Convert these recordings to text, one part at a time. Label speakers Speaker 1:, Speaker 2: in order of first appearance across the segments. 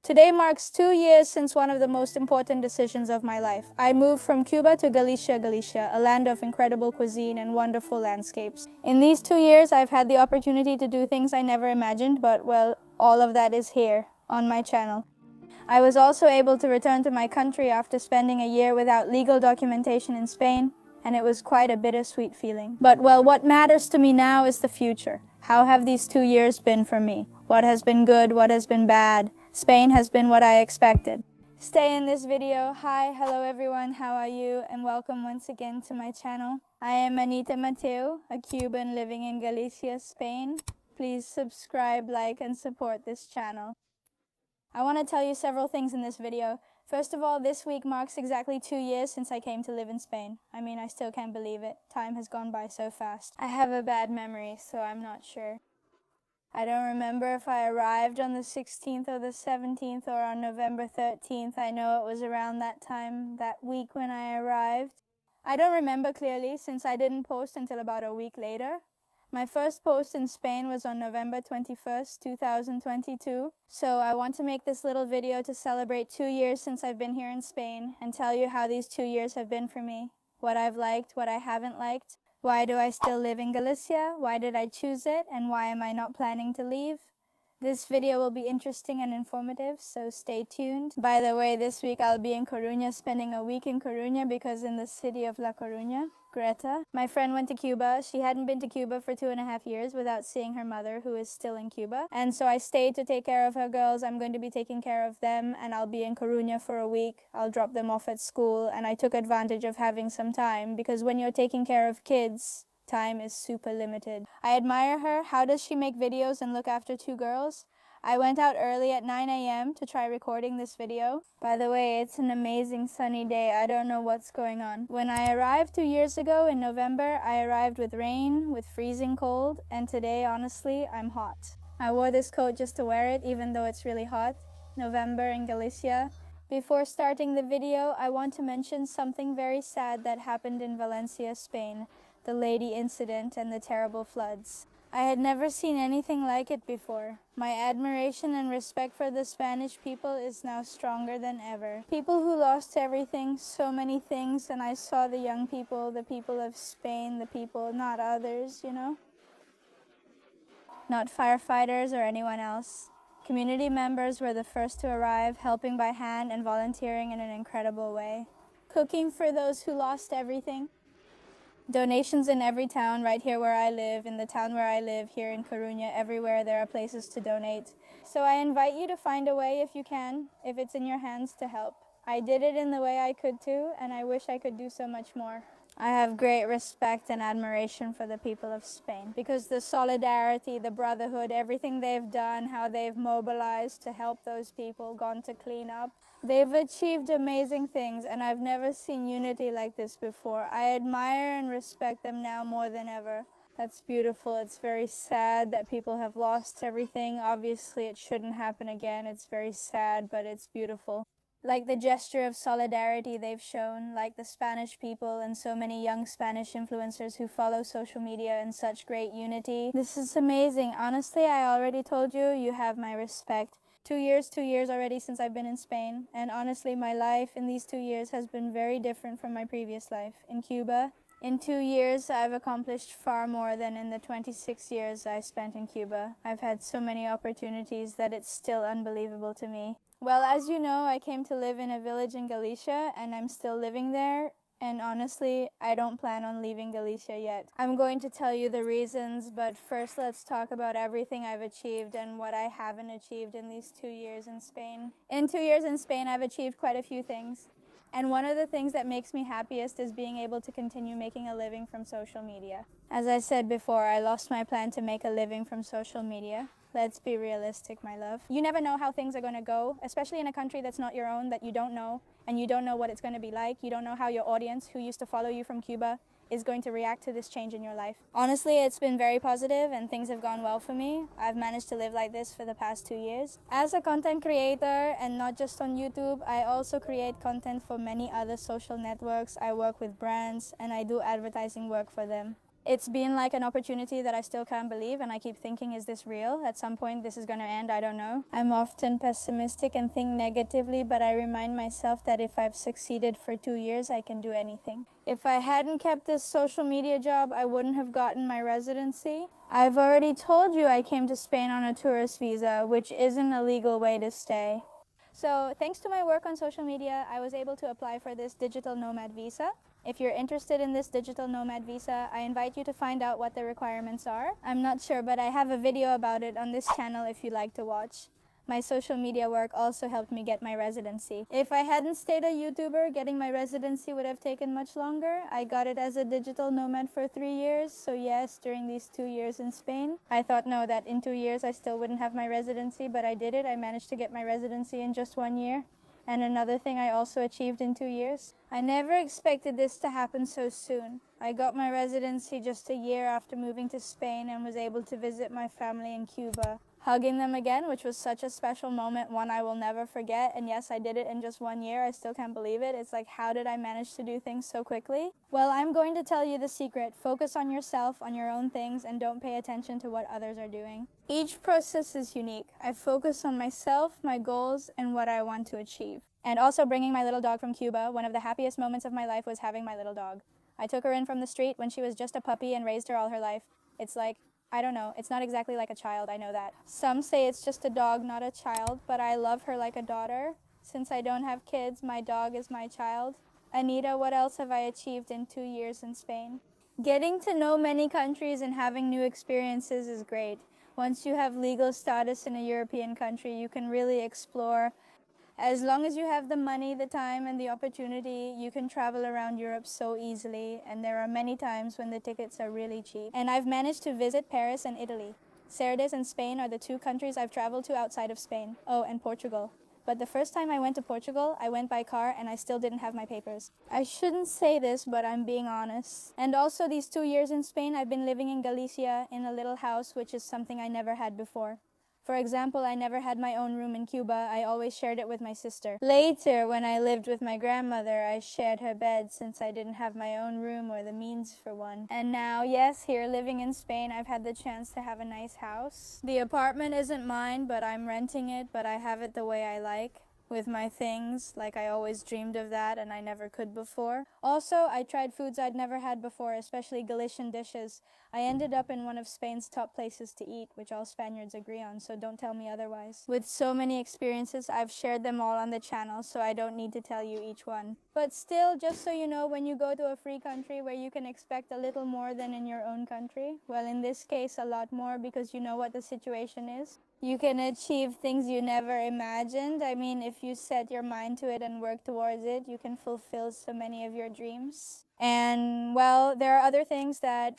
Speaker 1: Today marks 2 years since one of the most important decisions of my life. I moved from Cuba to Galicia, a land of incredible cuisine and wonderful landscapes. In these 2 years, I've had the opportunity to do things I never imagined, but well, all of that is here on my channel. I was also able to return to my country after spending a year without legal documentation in Spain, and it was quite a bittersweet feeling. But well, what matters to me now is the future. How have these 2 years been for me? What has been good? What has been bad? Spain has been what I expected. Stay in this video. Hi, hello everyone, how are you? And welcome once again to my channel. I am Anita Mateo, a Cuban living in Galicia, Spain. Please subscribe, like, and support this channel. I want to tell you several things in this video. First of all, this week marks exactly 2 years since I came to live in Spain. I mean, I still can't believe it. Time has gone by so fast. I have a bad memory, so I'm not sure. I don't remember if I arrived on the 16th or the 17th or on November 13th. I know it was around that time, that week when I arrived. I don't remember clearly since I didn't post until about a week later. My first post in Spain was on November 21st, 2022. So I want to make this little video to celebrate 2 years since I've been here in Spain and tell you how these 2 years have been for me, what I've liked, what I haven't liked. Why do I still live in Galicia? Why did I choose it? And why am I not planning to leave? This video will be interesting and informative, so stay tuned. By the way, this week I'll be in Coruña, spending a week in Coruña because in the city of La Coruña, Greta, my friend went to Cuba. She hadn't been to Cuba for 2.5 years without seeing her mother, who is still in Cuba. And so I stayed to take care of her girls. I'm going to be taking care of them, and I'll be in Coruña for a week. I'll drop them off at school, and I took advantage of having some time because when you're taking care of kids, time is super limited. I admire her. How does she make videos and look after 2 girls? I went out early at 9 a.m. to try recording this video. By the way, it's an amazing sunny day. I don't know what's going on. When I arrived 2 years ago in November, I arrived with rain, with freezing cold, and today, honestly, I'm hot. I wore this coat just to wear it, even though it's really hot. November in Galicia. Before starting the video, I want to mention something very sad that happened in Valencia, Spain. The lady incident and the terrible floods. I had never seen anything like it before. My admiration and respect for the Spanish people is now stronger than ever. People who lost everything, so many things, and I saw the young people, the people of Spain, the people, not others, you know? Not firefighters or anyone else. Community members were the first to arrive, helping by hand and volunteering in an incredible way. Cooking for those who lost everything. Donations in every town, right here where I live, in the town where I live, here in Coruña, everywhere there are places to donate. So I invite you to find a way if you can, if it's in your hands, to help. I did it in the way I could too, and I wish I could do so much more. I have great respect and admiration for the people of Spain because the solidarity, the brotherhood, everything they've done, how they've mobilized to help those people, gone to clean up. They've achieved amazing things, and I've never seen unity like this before. I admire and respect them now more than ever. That's beautiful. It's very sad that people have lost everything. Obviously, it shouldn't happen again. It's very sad, but it's beautiful. Like the gesture of solidarity they've shown, like the Spanish people and so many young Spanish influencers who follow social media in such great unity. This is amazing. Honestly, I already told you, you have my respect. 2 years already since I've been in Spain, and honestly my life in these 2 years has been very different from my previous life in Cuba. In 2 years, I've accomplished far more than in the 26 years I spent in Cuba. I've had so many opportunities that it's still unbelievable to me. Well, as you know, I came to live in a village in Galicia, and I'm still living there. And honestly, I don't plan on leaving Galicia yet. I'm going to tell you the reasons, but first let's talk about everything I've achieved and what I haven't achieved in these 2 years in Spain. In 2 years in Spain, I've achieved quite a few things. And one of the things that makes me happiest is being able to continue making a living from social media. As I said before, I lost my plan to make a living from social media. Let's be realistic, my love. You never know how things are going to go, especially in a country that's not your own, that you don't know, and you don't know what it's going to be like. You don't know how your audience, who used to follow you from Cuba, is going to react to this change in your life. Honestly, it's been very positive and things have gone well for me. I've managed to live like this for the past 2 years. As a content creator, and not just on YouTube, I also create content for many other social networks. I work with brands and I do advertising work for them. It's been like an opportunity that I still can't believe, and I keep thinking, is this real? At some point this is going to end, I don't know. I'm often pessimistic and think negatively, but I remind myself that if I've succeeded for 2 years, I can do anything. If I hadn't kept this social media job, I wouldn't have gotten my residency. I've already told you I came to Spain on a tourist visa, which isn't a legal way to stay. So thanks to my work on social media, I was able to apply for this digital nomad visa. If you're interested in this digital nomad visa, I invite you to find out what the requirements are. I'm not sure, but I have a video about it on this channel if you'd like to watch. My social media work also helped me get my residency. If I hadn't stayed a YouTuber, getting my residency would have taken much longer. I got it as a digital nomad for 3 years, so yes, during these 2 years in Spain. I thought no, that in 2 years I still wouldn't have my residency, but I did it. I managed to get my residency in just 1 year. And another thing I also achieved in 2 years. I never expected this to happen so soon. I got my residency just a year after moving to Spain and was able to visit my family in Cuba. Hugging them again, which was such a special moment, one I will never forget. And yes, I did it in just 1 year. I still can't believe it. It's like, how did I manage to do things so quickly? Well, I'm going to tell you the secret. Focus on yourself, on your own things, and don't pay attention to what others are doing. Each process is unique. I focus on myself, my goals, and what I want to achieve. And also bringing my little dog from Cuba, one of the happiest moments of my life was having my little dog. I took her in from the street when she was just a puppy and raised her all her life. It's like, I don't know, it's not exactly like a child, I know that. Some say it's just a dog, not a child, but I love her like a daughter. Since I don't have kids, my dog is my child. Anita, what else have I achieved in 2 years in Spain? Getting to know many countries and having new experiences is great. Once you have legal status in a European country, you can really explore. As long as you have the money, the time, and the opportunity, you can travel around Europe so easily, and there are many times when the tickets are really cheap. And I've managed to visit Paris and Italy. Cerdes and Spain are the 2 countries I've traveled to outside of Spain. Oh, and Portugal. But the first time I went to Portugal, I went by car and I still didn't have my papers. I shouldn't say this, but I'm being honest. And also these 2 years in Spain, I've been living in Galicia in a little house, which is something I never had before. For example, I never had my own room in Cuba. I always shared it with my sister. Later, when I lived with my grandmother, I shared her bed since I didn't have my own room or the means for one. And now, yes, here living in Spain, I've had the chance to have a nice house. The apartment isn't mine, but I'm renting it, but I have it the way I like. With my things, like I always dreamed of that and I never could before. Also, I tried foods I'd never had before, especially Galician dishes. I ended up in one of Spain's top places to eat, which all Spaniards agree on, so don't tell me otherwise. With so many experiences, I've shared them all on the channel, so I don't need to tell you each one. But still, just so you know, when you go to a free country where you can expect a little more than in your own country, well, in this case, a lot more because you know what the situation is. You can achieve things you never imagined. I mean, if you set your mind to it and work towards it, you can fulfill so many of your dreams. And, well, there are other things that,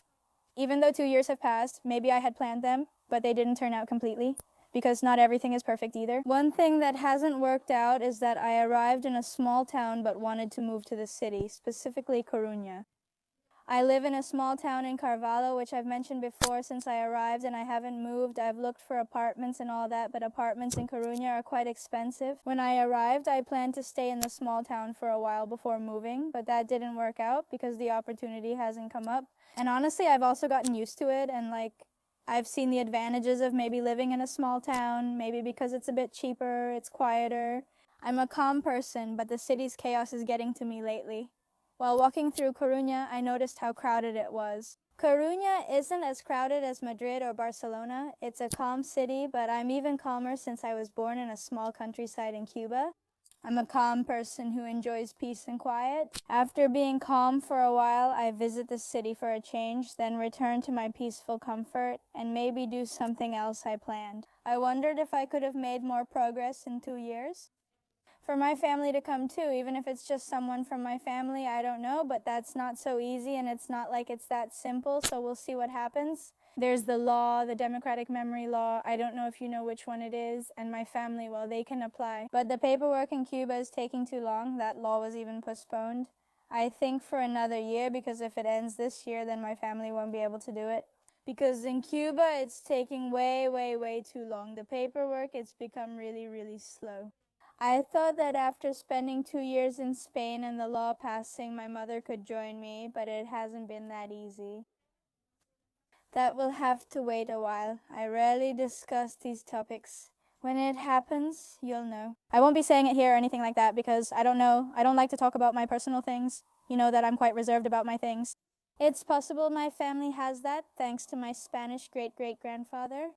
Speaker 1: even though 2 years have passed, maybe I had planned them, but they didn't turn out completely, because not everything is perfect either. One thing that hasn't worked out is that I arrived in a small town but wanted to move to the city, specifically Coruña. I live in a small town in Carvalho, which I've mentioned before since I arrived, and I haven't moved. I've looked for apartments and all that, but apartments in Coruña are quite expensive. When I arrived, I planned to stay in the small town for a while before moving, but that didn't work out because the opportunity hasn't come up. And honestly, I've also gotten used to it, and I've seen the advantages of maybe living in a small town, maybe because it's a bit cheaper, it's quieter. I'm a calm person, but the city's chaos is getting to me lately. While walking through Coruña, I noticed how crowded it was. Coruña isn't as crowded as Madrid or Barcelona. It's a calm city, but I'm even calmer since I was born in a small countryside in Cuba. I'm a calm person who enjoys peace and quiet. After being calm for a while, I visit the city for a change, then return to my peaceful comfort, and maybe do something else I planned. I wondered if I could have made more progress in 2 years. For my family to come too, even if it's just someone from my family, I don't know, but that's not so easy and it's not like it's that simple, so we'll see what happens. There's the law, the democratic memory law, I don't know if you know which one it is, and my family, well, they can apply. But the paperwork in Cuba is taking too long, that law was even postponed. I think for another year, because if it ends this year, then my family won't be able to do it. Because in Cuba, it's taking way too long. The paperwork, it's become really slow. I thought that after spending 2 years in Spain and the law passing, my mother could join me, but it hasn't been that easy. That will have to wait a while. I rarely discuss these topics. When it happens, you'll know. I won't be saying it here or anything like that because I don't know. I don't like to talk about my personal things. You know that I'm quite reserved about my things. It's possible my family has that thanks to my Spanish great-great-grandfather.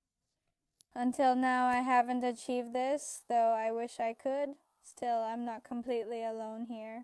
Speaker 1: Until now, I haven't achieved this, though I wish I could. Still, I'm not completely alone here.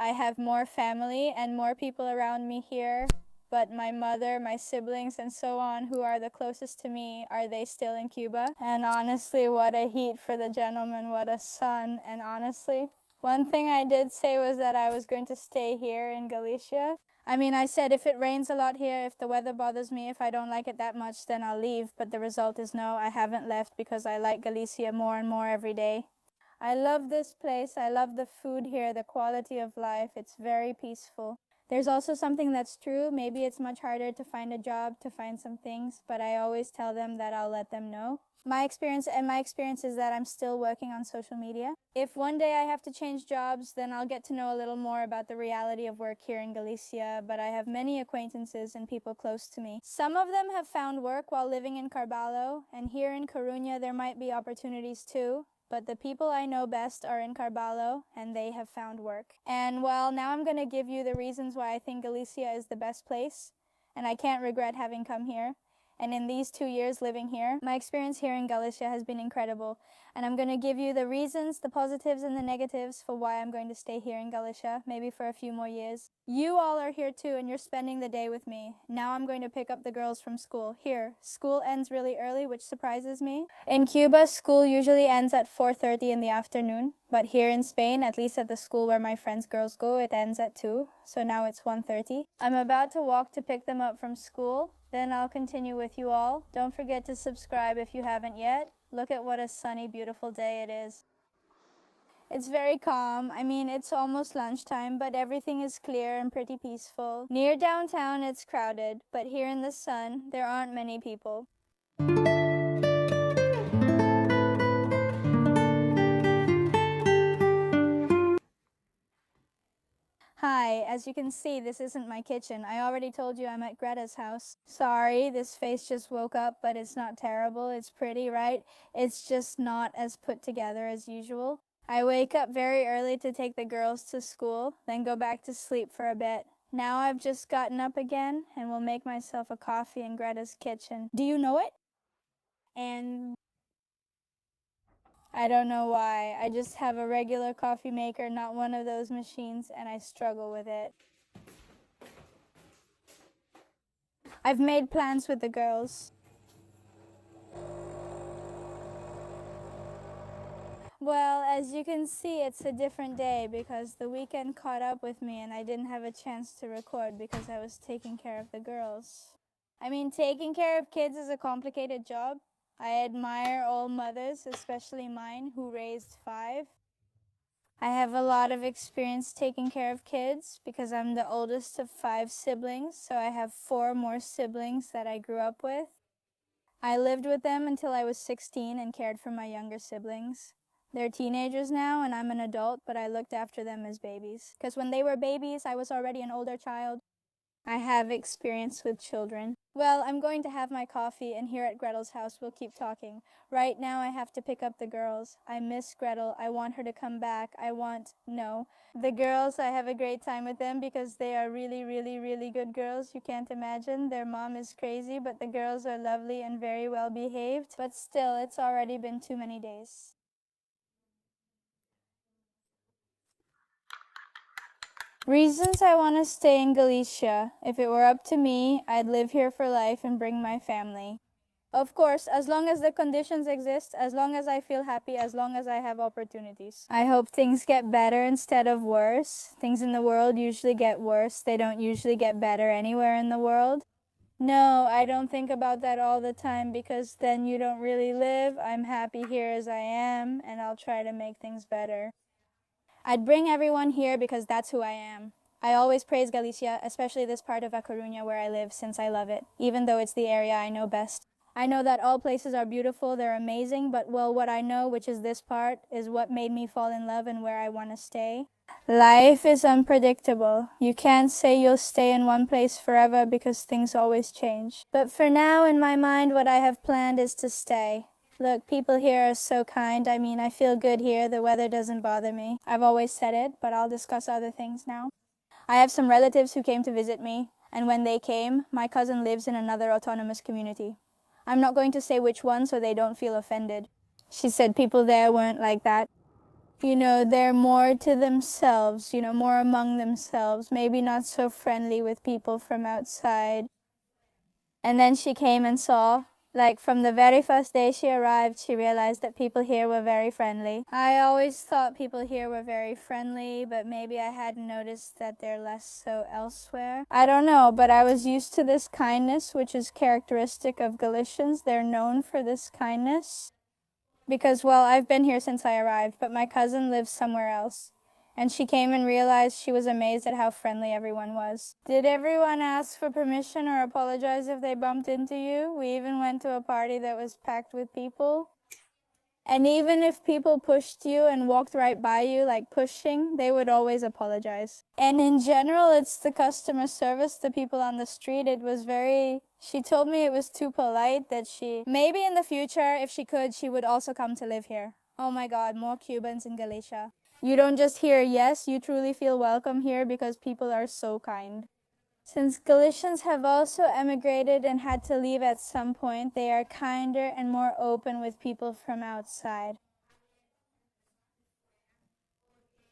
Speaker 1: I have more family and more people around me here, but my mother, my siblings, and so on, who are the closest to me, are they still in Cuba? And honestly, what a heat for the gentleman, what a sun. And honestly, one thing I did say was that I was going to stay here in Galicia. I said if it rains a lot here, if the weather bothers me, if I don't like it that much, then I'll leave. But the result is no, I haven't left because I like Galicia more and more every day. I love this place. I love the food here, the quality of life. It's very peaceful. There's also something that's true. Maybe it's much harder to find a job, to find some things, but I always tell them that I'll let them know. My experience is that I'm still working on social media. If one day I have to change jobs, then I'll get to know a little more about the reality of work here in Galicia, but I have many acquaintances and people close to me. Some of them have found work while living in Carballo, and here in Coruña there might be opportunities too. But the people I know best are in Carballo, and they have found work. And well, now I'm going to give you the reasons why I think Galicia is the best place, and I can't regret having come here. And in these 2 years living here, my experience here in Galicia has been incredible. And I'm going to give you the reasons, the positives and the negatives for why I'm going to stay here in Galicia, maybe for a few more years. You all are here too, and you're spending the day with me. Now I'm going to pick up the girls from school. Here, school ends really early, which surprises me. In Cuba, school usually ends at 4:30 in the afternoon. But here in Spain, at least at the school where my friends' girls go, it ends at 2. So now it's 1:30. I'm about to walk to pick them up from school. Then I'll continue with you all. Don't forget to subscribe if you haven't yet. Look at what a sunny, beautiful day it is. It's very calm. It's almost lunchtime, but everything is clear and pretty peaceful. Near downtown, it's crowded, but here in the sun, there aren't many people. Hi, as you can see, this isn't my kitchen. I already told you I'm at Greta's house. Sorry, this face just woke up, but it's not terrible. It's pretty, right? It's just not as put together as usual. I wake up very early to take the girls to school, then go back to sleep for a bit. Now I've just gotten up again and will make myself a coffee in Greta's kitchen. Do you know it? And I don't know why. I just have a regular coffee maker, not one of those machines, and I struggle with it. I've made plans with the girls. Well, as you can see, it's a different day because the weekend caught up with me and I didn't have a chance to record because I was taking care of the girls. Taking care of kids is a complicated job. I admire all mothers, especially mine, who raised 5. I have a lot of experience taking care of kids because I'm the oldest of 5 siblings, so I have 4 more siblings that I grew up with. I lived with them until I was 16 and cared for my younger siblings. They're teenagers now and I'm an adult, but I looked after them as babies. Because when they were babies, I was already an older child. I have experience with children. Well, I'm going to have my coffee, and here at Gretel's house we'll keep talking. Right now I have to pick up the girls. I miss Gretel. I want her to come back. The girls, I have a great time with them because they are really, really, really good girls. You can't imagine. Their mom is crazy, but the girls are lovely and very well behaved. But still, it's already been too many days. Reasons I want to stay in Galicia. If it were up to me, I'd live here for life and bring my family. Of course, as long as the conditions exist, as long as I feel happy, as long as I have opportunities. I hope things get better instead of worse. Things in the world usually get worse. They don't usually get better anywhere in the world. No, I don't think about that all the time because then you don't really live. I'm happy here as I am, and I'll try to make things better. I'd bring everyone here because that's who I am. I always praise Galicia, especially this part of A Coruña where I live, since I love it, even though it's the area I know best. I know that all places are beautiful, they're amazing, but well, what I know, which is this part, is what made me fall in love and where I want to stay. Life is unpredictable. You can't say you'll stay in one place forever because things always change. But for now, in my mind, what I have planned is to stay. Look, people here are so kind. I mean, I feel good here. The weather doesn't bother me. I've always said it, but I'll discuss other things now. I have some relatives who came to visit me, and when they came, my cousin lives in another autonomous community. I'm not going to say which one so they don't feel offended. She said people there weren't like that. You know, they're more to themselves, you know, more among themselves, maybe not so friendly with people from outside. And then she came and saw, like from the very first day she arrived, she realized that people here were very friendly. I always thought people here were very friendly, but maybe I hadn't noticed that they're less so elsewhere. I don't know, but I was used to this kindness, which is characteristic of Galicians. They're known for this kindness. Because, well, I've been here since I arrived, but my cousin lives somewhere else. And she came and realized she was amazed at how friendly everyone was. Did everyone ask for permission or apologize if they bumped into you? We even went to a party that was packed with people. And even if people pushed you and walked right by you, like pushing, they would always apologize. And in general, it's the customer service, the people on the street. It was very... She told me it was too polite that maybe in the future, if she could, she would also come to live here. Oh my God, more Cubans in Galicia. You don't just hear yes, you truly feel welcome here because people are so kind. Since Galicians have also emigrated and had to leave at some point, they are kinder and more open with people from outside.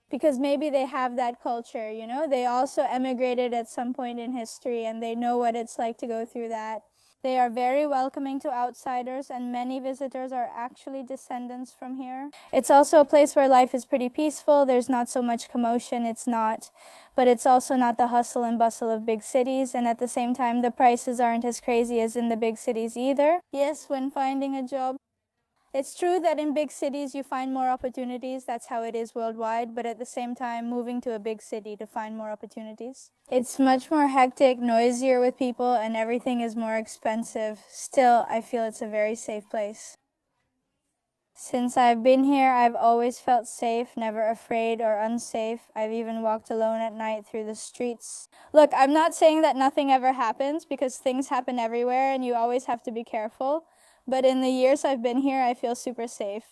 Speaker 1: Because maybe they have that culture, you know? They also emigrated at some point in history and they know what it's like to go through that. They are very welcoming to outsiders and many visitors are actually descendants from here. It's also a place where life is pretty peaceful. There's not so much commotion, but it's also not the hustle and bustle of big cities, and at the same time the prices aren't as crazy as in the big cities either. Yes, when finding a job. It's true that in big cities you find more opportunities, that's how it is worldwide, but at the same time moving to a big city to find more opportunities. It's much more hectic, noisier with people, and everything is more expensive. Still, I feel it's a very safe place. Since I've been here, I've always felt safe, never afraid or unsafe. I've even walked alone at night through the streets. Look, I'm not saying that nothing ever happens, because things happen everywhere and you always have to be careful. But in the years I've been here, I feel super safe.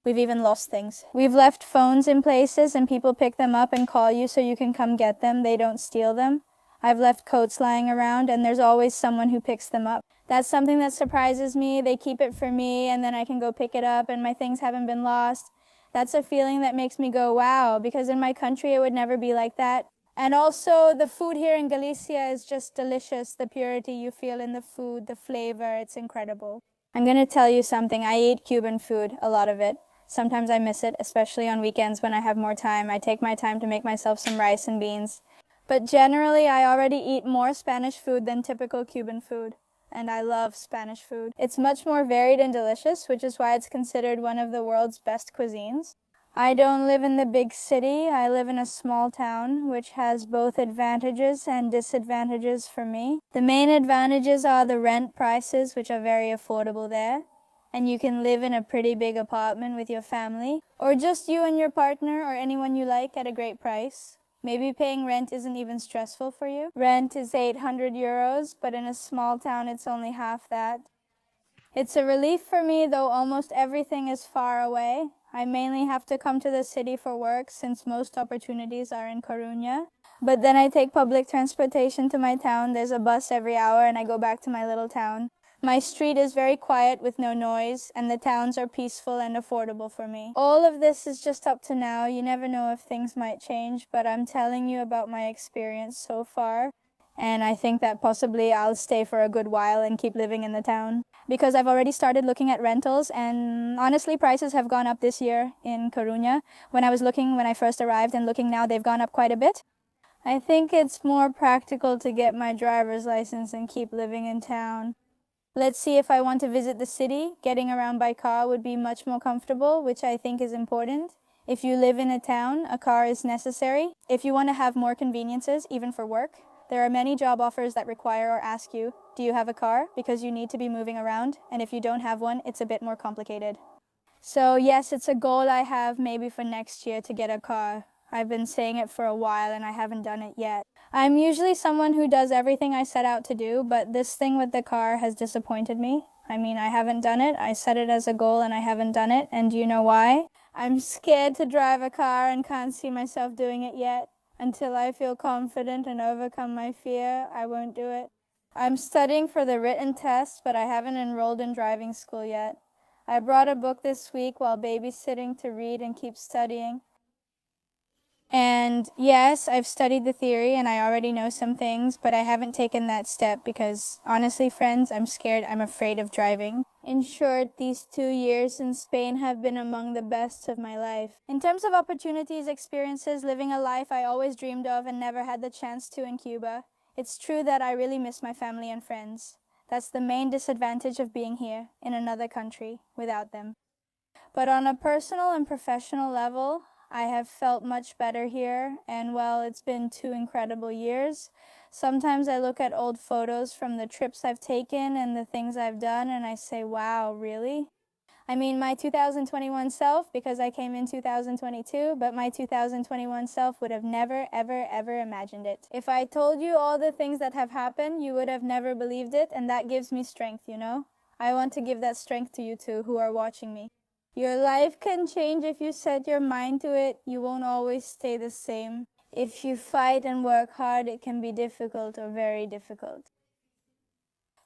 Speaker 1: We've even lost things. We've left phones in places and people pick them up and call you so you can come get them. They don't steal them. I've left coats lying around and there's always someone who picks them up. That's something that surprises me. They keep it for me and then I can go pick it up and my things haven't been lost. That's a feeling that makes me go, wow, because in my country it would never be like that. And also the food here in Galicia is just delicious. The purity you feel in the food, the flavor, it's incredible. I'm going to tell you something. I eat Cuban food, a lot of it. Sometimes I miss it, especially on weekends when I have more time. I take my time to make myself some rice and beans. But generally, I already eat more Spanish food than typical Cuban food. And I love Spanish food. It's much more varied and delicious, which is why it's considered one of the world's best cuisines. I don't live in the big city. I live in a small town, which has both advantages and disadvantages for me. The main advantages are the rent prices, which are very affordable there. And you can live in a pretty big apartment with your family, or just you and your partner or anyone you like at a great price. Maybe paying rent isn't even stressful for you. Rent is 800 euros, but in a small town it's only half that. It's a relief for me, though almost everything is far away. I mainly have to come to the city for work since most opportunities are in Coruña. But then I take public transportation to my town. There's a bus every hour and I go back to my little town. My street is very quiet with no noise, and the towns are peaceful and affordable for me. All of this is just up to now. You never know if things might change, but I'm telling you about my experience so far. And I think that possibly I'll stay for a good while and keep living in the town. Because I've already started looking at rentals, and honestly prices have gone up this year in Coruña. When I first arrived and looking now, they've gone up quite a bit. I think it's more practical to get my driver's license and keep living in town. Let's see, if I want to visit the city, getting around by car would be much more comfortable, which I think is important. If you live in a town, a car is necessary. If you want to have more conveniences, even for work, There are many job offers that require or ask you, do you have a car? Because you need to be moving around, and if you don't have one, it's a bit more complicated. So yes, it's a goal I have maybe for next year to get a car. I've been saying it for a while and I haven't done it yet. I'm usually someone who does everything I set out to do, but this thing with the car has disappointed me. I mean, I haven't done it. I set it as a goal and I haven't done it. And do you know why? I'm scared to drive a car and can't see myself doing it yet. Until I feel confident and overcome my fear, I won't do it. I'm studying for the written test, but I haven't enrolled in driving school yet. I brought a book this week while babysitting to read and keep studying. And yes, I've studied the theory and I already know some things, but I haven't taken that step because, honestly, friends, I'm scared, I'm afraid of driving. In short, these 2 years in Spain have been among the best of my life. In terms of opportunities, experiences, living a life I always dreamed of and never had the chance to in Cuba, it's true that I really miss my family and friends. That's the main disadvantage of being here, in another country, without them. But on a personal and professional level, I have felt much better here, and well, it's been 2 incredible years. Sometimes I look at old photos from the trips I've taken and the things I've done, and I say, wow, really? I mean, my 2021 self, because I came in 2022, but my 2021 self would have never, ever, ever imagined it. If I told you all the things that have happened, you would have never believed it, and that gives me strength, you know? I want to give that strength to you too, who are watching me. Your life can change if you set your mind to it. You won't always stay the same. If you fight and work hard, it can be difficult or very difficult.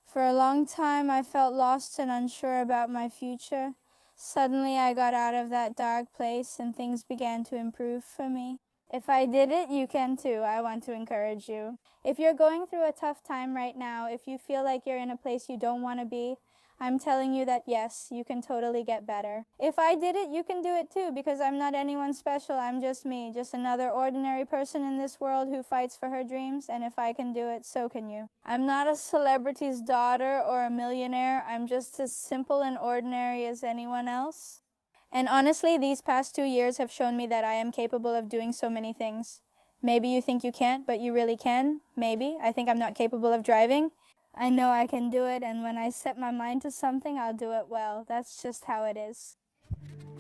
Speaker 1: For a long time, I felt lost and unsure about my future. Suddenly, I got out of that dark place and things began to improve for me. If I did it, you can too. I want to encourage you. If you're going through a tough time right now, if you feel like you're in a place you don't want to be, I'm telling you that yes, you can totally get better. If I did it, you can do it too, because I'm not anyone special. I'm just me, just another ordinary person in this world who fights for her dreams, and if I can do it, so can you. I'm not a celebrity's daughter or a millionaire. I'm just as simple and ordinary as anyone else. And honestly, these past 2 years have shown me that I am capable of doing so many things. Maybe you think you can't, but you really can. Maybe. I think I'm not capable of driving. I know I can do it, and when I set my mind to something, I'll do it well. That's just how it is.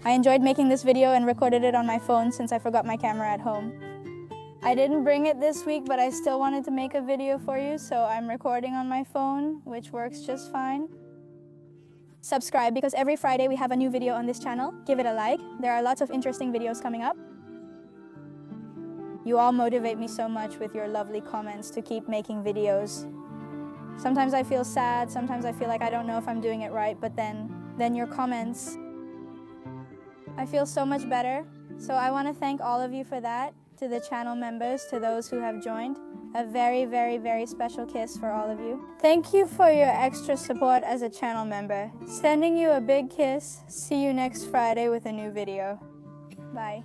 Speaker 1: I enjoyed making this video and recorded it on my phone since I forgot my camera at home. I didn't bring it this week, but I still wanted to make a video for you, so I'm recording on my phone, which works just fine. Subscribe, because every Friday we have a new video on this channel. Give it a like. There are lots of interesting videos coming up. You all motivate me so much with your lovely comments to keep making videos. Sometimes I feel sad, sometimes I feel like I don't know if I'm doing it right, but then your comments, I feel so much better. So I want to thank all of you for that, to the channel members, to those who have joined. A very, very, very special kiss for all of you. Thank you for your extra support as a channel member. Sending you a big kiss. See you next Friday with a new video. Bye.